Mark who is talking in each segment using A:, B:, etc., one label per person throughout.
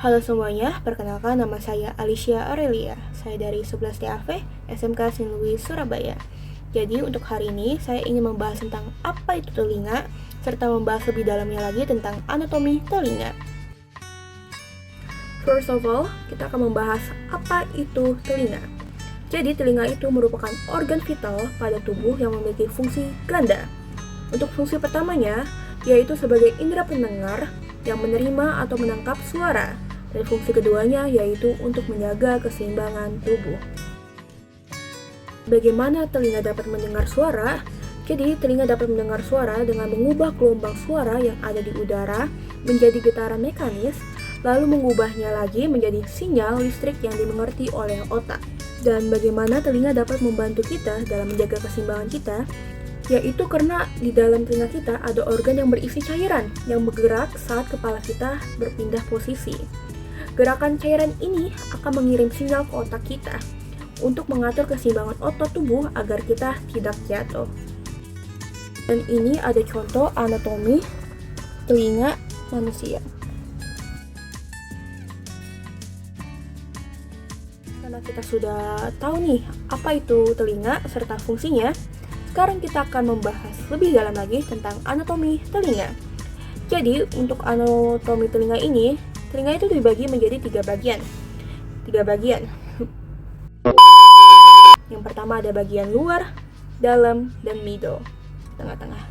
A: Halo semuanya, perkenalkan nama saya Alicia Aurelia. Saya dari 11 TAV, SMK St. Louis, Surabaya. Jadi untuk hari ini saya ingin membahas tentang apa itu telinga, serta membahas lebih dalamnya lagi tentang anatomi telinga. First of all, kita akan membahas apa itu telinga. Jadi telinga itu merupakan organ vital pada tubuh yang memiliki fungsi ganda. Untuk fungsi pertamanya, yaitu sebagai indera pendengar yang menerima atau menangkap suara. Dan fungsi keduanya yaitu untuk menjaga keseimbangan tubuh. Bagaimana telinga dapat mendengar suara? Jadi, telinga dapat mendengar suara dengan mengubah gelombang suara yang ada di udara menjadi getaran mekanis, lalu mengubahnya lagi menjadi sinyal listrik yang dimengerti oleh otak. Dan bagaimana telinga dapat membantu kita dalam menjaga keseimbangan kita? Yaitu karena di dalam telinga kita ada organ yang berisi cairan yang bergerak saat kepala kita berpindah posisi. Gerakan cairan ini akan mengirim sinyal ke otak kita untuk mengatur keseimbangan otot tubuh agar kita tidak jatuh. Dan ini ada contoh anatomi telinga manusia. Karena kita sudah tahu nih apa itu telinga serta fungsinya, sekarang kita akan membahas lebih dalam lagi tentang anatomi telinga. Jadi untuk anatomi telinga ini, telinga itu dibagi menjadi tiga bagian. Yang pertama ada bagian luar, dalam, dan middle, tengah-tengah.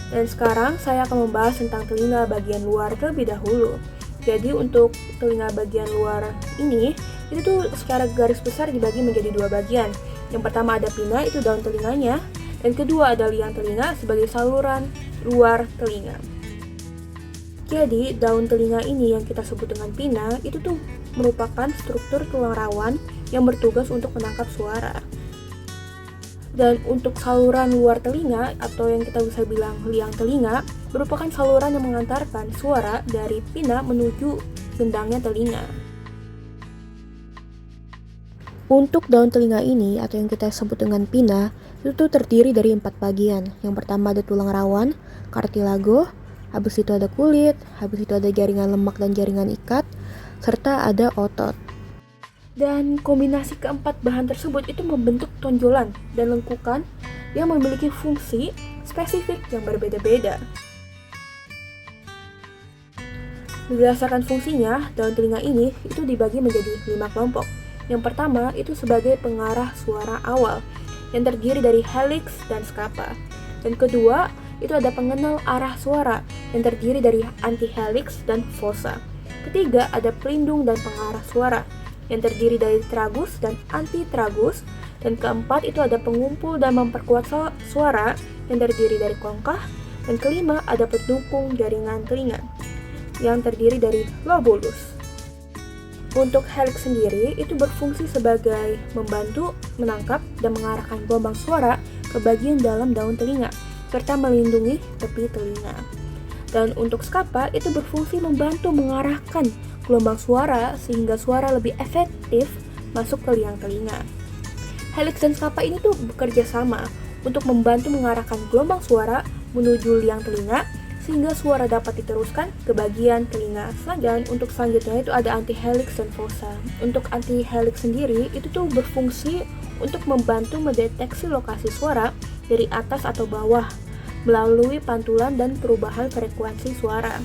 A: Dan sekarang saya akan membahas tentang telinga bagian luar terlebih dahulu. Jadi untuk telinga bagian luar ini, itu tuh secara garis besar dibagi menjadi dua bagian. Yang pertama ada pinna, itu daun telinganya, dan kedua ada liang telinga sebagai saluran luar telinga. Jadi daun telinga ini yang kita sebut dengan pinna itu tuh merupakan struktur tulang rawan yang bertugas untuk menangkap suara. Dan untuk saluran luar telinga atau yang kita bisa bilang liang telinga merupakan saluran yang mengantarkan suara dari pinna menuju gendangnya telinga. Untuk daun telinga ini atau yang kita sebut dengan pinna itu tuh terdiri dari 4 bagian. Yang pertama ada tulang rawan, kartilago, habis itu ada kulit, habis itu ada jaringan lemak dan jaringan ikat, serta ada otot. Dan kombinasi keempat bahan tersebut itu membentuk tonjolan dan lengkukan yang memiliki fungsi spesifik yang berbeda-beda. Berdasarkan fungsinya, daun telinga ini itu dibagi menjadi 5 kelompok. Yang pertama itu sebagai pengarah suara awal yang terdiri dari helix dan scapa. Dan kedua itu ada pengenal arah suara yang terdiri dari antihelix dan fossa. Ketiga ada pelindung dan pengarah suara yang terdiri dari tragus dan antitragus. Dan keempat itu ada pengumpul dan memperkuat suara yang terdiri dari kongkah. Dan kelima ada pendukung jaringan telinga yang terdiri dari lobulus. Untuk helix sendiri itu berfungsi sebagai membantu menangkap dan mengarahkan gelombang suara ke bagian dalam daun telinga serta melindungi tepi telinga. Dan untuk scapa itu berfungsi membantu mengarahkan gelombang suara sehingga suara lebih efektif masuk ke liang telinga. Helix dan scapa ini tuh bekerja sama untuk membantu mengarahkan gelombang suara menuju liang telinga sehingga suara dapat diteruskan ke bagian telinga. Dan untuk selanjutnya itu ada antihelix dan fossa. Untuk antihelix sendiri itu tuh berfungsi untuk membantu mendeteksi lokasi suara dari atas atau bawah melalui pantulan dan perubahan frekuensi suara.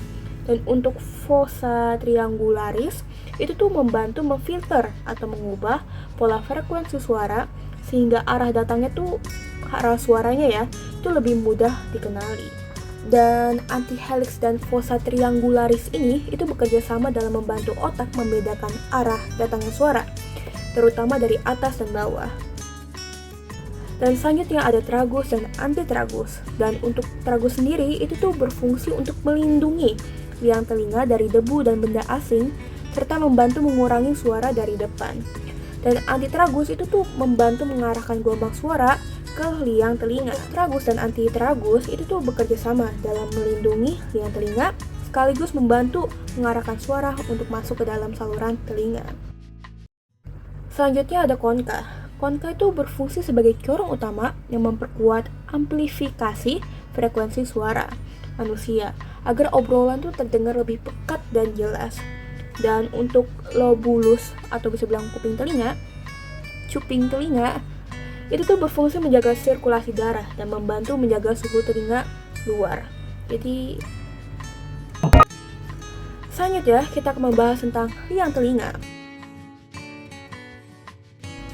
A: Dan untuk fossa triangularis itu tuh membantu memfilter atau mengubah pola frekuensi suara sehingga arah datangnya tuh arah suaranya ya itu lebih mudah dikenali. Dan antihelix dan fossa triangularis ini itu bekerja sama dalam membantu otak membedakan arah datangnya suara terutama dari atas dan bawah. Dan selanjutnya ada tragus dan antitragus. Dan untuk tragus sendiri itu tuh berfungsi untuk melindungi liang telinga dari debu dan benda asing serta membantu mengurangi suara dari depan. Dan antitragus itu tuh membantu mengarahkan gelombang suara ke liang telinga. Tragus dan antitragus itu tuh bekerja sama dalam melindungi liang telinga sekaligus membantu mengarahkan suara untuk masuk ke dalam saluran telinga. Selanjutnya ada konka. Konka itu berfungsi sebagai corong utama yang memperkuat amplifikasi frekuensi suara. manusia agar obrolan tuh terdengar lebih pekat dan jelas. Dan untuk lobulus atau bisa bilang cuping telinga itu tuh berfungsi menjaga sirkulasi darah dan membantu menjaga suhu telinga luar. Jadi selanjutnya kita akan membahas tentang liang telinga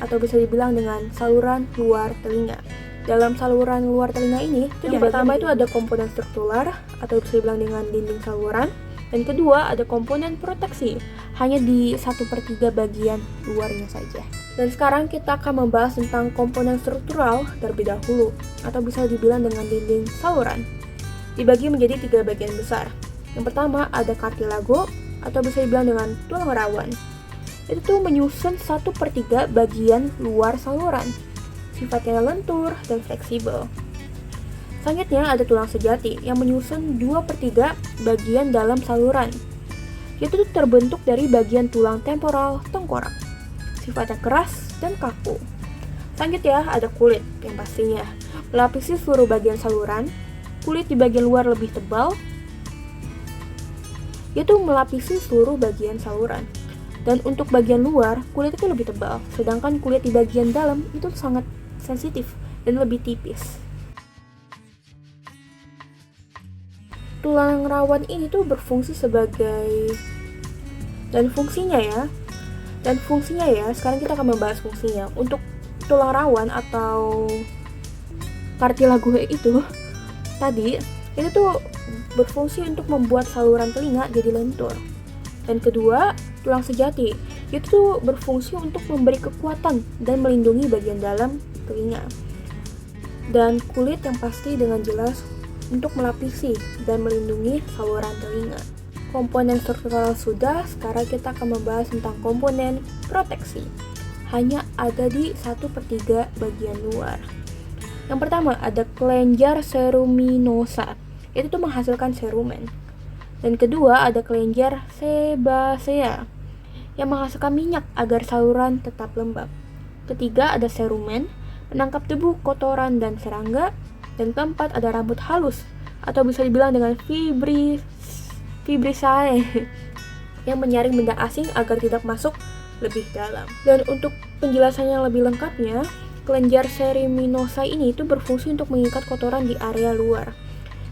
A: atau bisa dibilang dengan saluran luar telinga. Dalam saluran luar telinga ini, yang pertama itu ada komponen struktural atau bisa dibilang dengan dinding saluran, dan kedua ada komponen proteksi, hanya di 1/3 bagian luarnya saja. Dan sekarang kita akan membahas tentang komponen struktural terlebih dahulu, atau bisa dibilang dengan dinding saluran. Dibagi menjadi 3 bagian besar. Yang pertama ada kartilago atau bisa dibilang dengan tulang rawan. Itu tuh menyusun 1/3 bagian luar saluran. Sifatnya lentur dan fleksibel. Selanjutnya ada tulang sejati yang menyusun 2/3 bagian dalam saluran. Itu terbentuk dari bagian tulang temporal tengkorak. Sifatnya keras dan kaku. Selanjutnya ada kulit yang pastinya melapisi seluruh bagian saluran. Kulit di bagian luar lebih tebal, yaitu melapisi seluruh bagian saluran. Dan untuk bagian luar, kulit itu lebih tebal, sedangkan kulit di bagian dalam itu sangat sensitif dan lebih tipis. Tulang rawan ini tuh berfungsi sebagai fungsinya ya, sekarang kita akan membahas fungsinya. Untuk tulang rawan atau kartilago itu tadi, itu tuh berfungsi untuk membuat saluran telinga jadi lentur. Dan kedua, tulang sejati itu tuh berfungsi untuk memberi kekuatan dan melindungi bagian dalam telinga. Dan kulit yang pasti dengan jelas untuk melapisi dan melindungi saluran telinga. Komponen struktural sudah, sekarang kita akan membahas tentang komponen proteksi. Hanya ada di 1/3 bagian luar. Yang pertama ada kelenjar ceruminosa. Itu tuh menghasilkan serumen. Dan kedua ada kelenjar sebasea yang menghasilkan minyak agar saluran tetap lembab. Ketiga ada serumen menangkap debu, kotoran, dan serangga. Dan keempat ada rambut halus atau bisa dibilang dengan fibrisae yang menyaring benda asing agar tidak masuk lebih dalam. Dan untuk penjelasannya lebih lengkapnya, kelenjar ceruminosa ini itu berfungsi untuk mengikat kotoran di area luar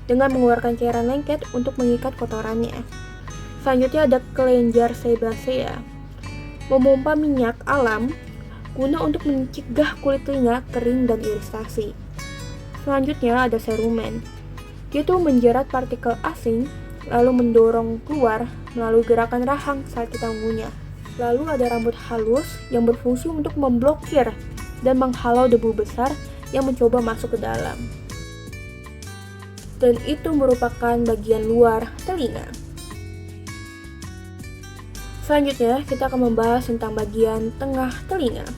A: dengan mengeluarkan cairan lengket untuk mengikat kotorannya. Selanjutnya ada kelenjar sebasea memompa minyak alam guna untuk mencegah kulit telinga kering dan iritasi. Selanjutnya ada serumen. Dia tuh menjerat partikel asing lalu mendorong keluar melalui gerakan rahang saat kita mengunyah. Lalu ada rambut halus yang berfungsi untuk memblokir dan menghalau debu besar yang mencoba masuk ke dalam. Dan itu merupakan bagian luar telinga. Selanjutnya kita akan membahas tentang bagian tengah telinga.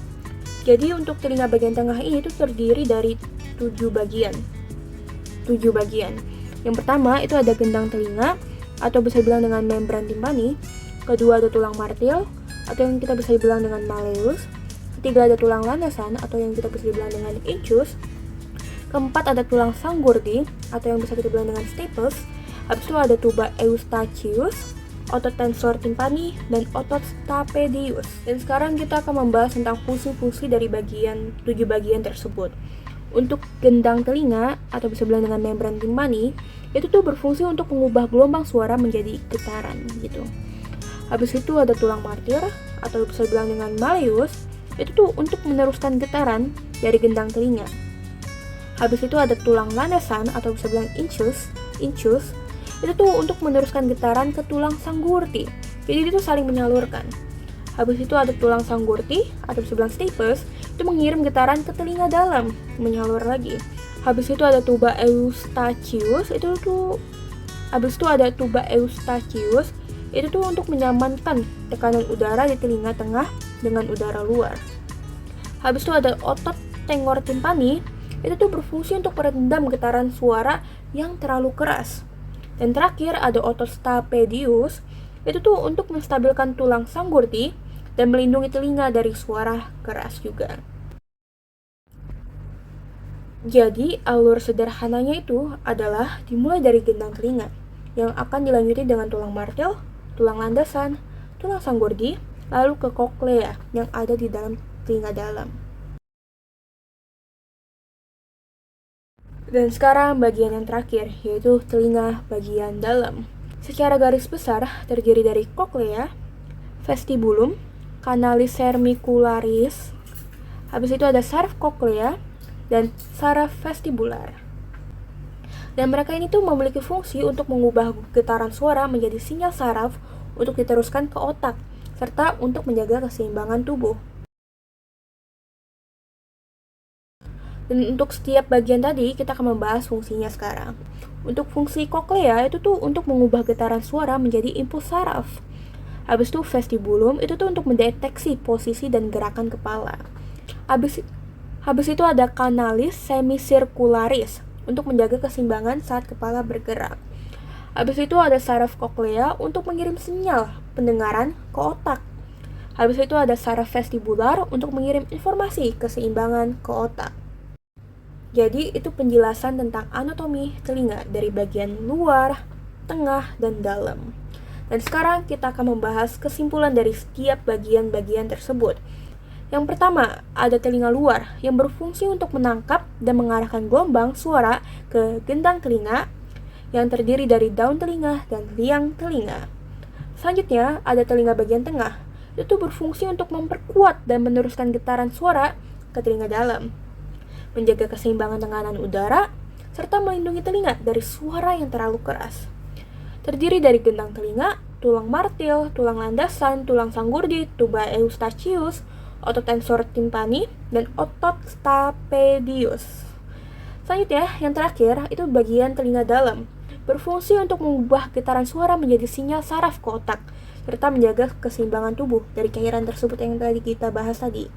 A: Jadi untuk telinga bagian tengah ini itu terdiri dari 7 bagian. Yang pertama itu ada gendang telinga atau bisa dibilang dengan membran timpani. Kedua ada tulang martil atau yang kita bisa bilang dengan malleus. Ketiga ada tulang landasan atau yang kita bisa bilang dengan incus. Keempat ada tulang sanggurdi atau yang bisa kita bilang dengan stapes. Habis itu ada tuba eustachius, otot tensor timpani, dan otot stapedius. Dan sekarang kita akan membahas tentang fungsi-fungsi dari 7 bagian tersebut. Untuk gendang telinga atau bisa bilang dengan membran timpani, itu tuh berfungsi untuk mengubah gelombang suara menjadi getaran gitu. Habis itu ada tulang martir atau bisa bilang dengan malleus, itu tuh untuk meneruskan getaran dari gendang telinga. Habis itu ada tulang landasan atau bisa bilang incus, itu tuh untuk meneruskan getaran ke tulang sanggurdi. Jadi itu saling menyalurkan. Habis itu ada tulang sanggurdi atau bisa bilang stapes, itu mengirim getaran ke telinga dalam, menyalur lagi. Habis itu ada tuba eustachius, itu tuh untuk menyamankan tekanan udara di telinga tengah dengan udara luar. Habis itu ada otot tenggor timpani, itu tuh berfungsi untuk meredam getaran suara yang terlalu keras. Dan terakhir ada otot stapedius, itu tuh untuk menstabilkan tulang sanggurdi dan melindungi telinga dari suara keras juga. Jadi, alur sederhananya itu adalah dimulai dari gendang telinga, yang akan dilanjuti dengan tulang martil, tulang landasan, tulang sanggurdi, lalu ke koklea yang ada di dalam telinga dalam. Dan sekarang bagian yang terakhir, yaitu telinga bagian dalam. Secara garis besar, terdiri dari koklea, vestibulum, canalis sermicularis, habis itu ada saraf koklea, dan saraf vestibular. Dan mereka ini tuh memiliki fungsi untuk mengubah getaran suara menjadi sinyal saraf untuk diteruskan ke otak, serta untuk menjaga keseimbangan tubuh. Dan untuk setiap bagian tadi, kita akan membahas fungsinya sekarang. Untuk fungsi koklea itu tuh untuk mengubah getaran suara menjadi impuls saraf. Habis itu vestibulum itu tuh untuk mendeteksi posisi dan gerakan kepala. Habis itu ada canalis semicircularis untuk menjaga keseimbangan saat kepala bergerak. Habis itu ada saraf koklea untuk mengirim sinyal pendengaran ke otak. Habis itu ada saraf vestibular untuk mengirim informasi keseimbangan ke otak. Jadi itu penjelasan tentang anatomi telinga dari bagian luar, tengah, dan dalam. Dan sekarang kita akan membahas kesimpulan dari setiap bagian-bagian tersebut. Yang pertama, ada telinga luar yang berfungsi untuk menangkap dan mengarahkan gelombang suara ke gendang telinga yang terdiri dari daun telinga dan liang telinga. Selanjutnya, ada telinga bagian tengah. Itu berfungsi untuk memperkuat dan meneruskan getaran suara ke telinga dalam, menjaga keseimbangan tekanan udara, serta melindungi telinga dari suara yang terlalu keras. Terdiri dari gendang telinga, tulang martil, tulang landasan, tulang sanggurdi, tuba eustachius, otot tensor timpani, dan otot stapedius. Selanjutnya, yang terakhir itu bagian telinga dalam, berfungsi untuk mengubah getaran suara menjadi sinyal saraf ke otak, serta menjaga keseimbangan tubuh dari cairan tersebut yang tadi kita bahas tadi.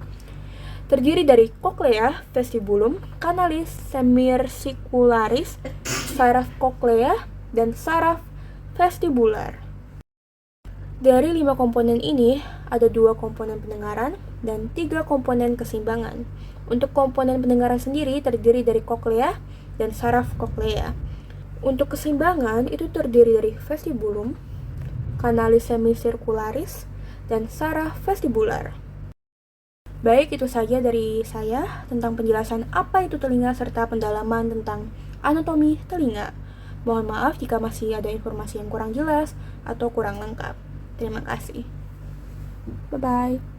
A: Terdiri dari koklea, vestibulum, canalis semicircularis, saraf koklea, dan saraf vestibular. Dari 5 komponen ini, ada 2 komponen pendengaran dan 3 komponen keseimbangan. Untuk komponen pendengaran sendiri terdiri dari koklea dan saraf koklea. Untuk keseimbangan itu terdiri dari vestibulum, canalis semicircularis, dan saraf vestibular. Baik, itu saja dari saya tentang penjelasan apa itu telinga serta pendalaman tentang anatomi telinga. Mohon maaf jika masih ada informasi yang kurang jelas atau kurang lengkap. Terima kasih. Bye-bye.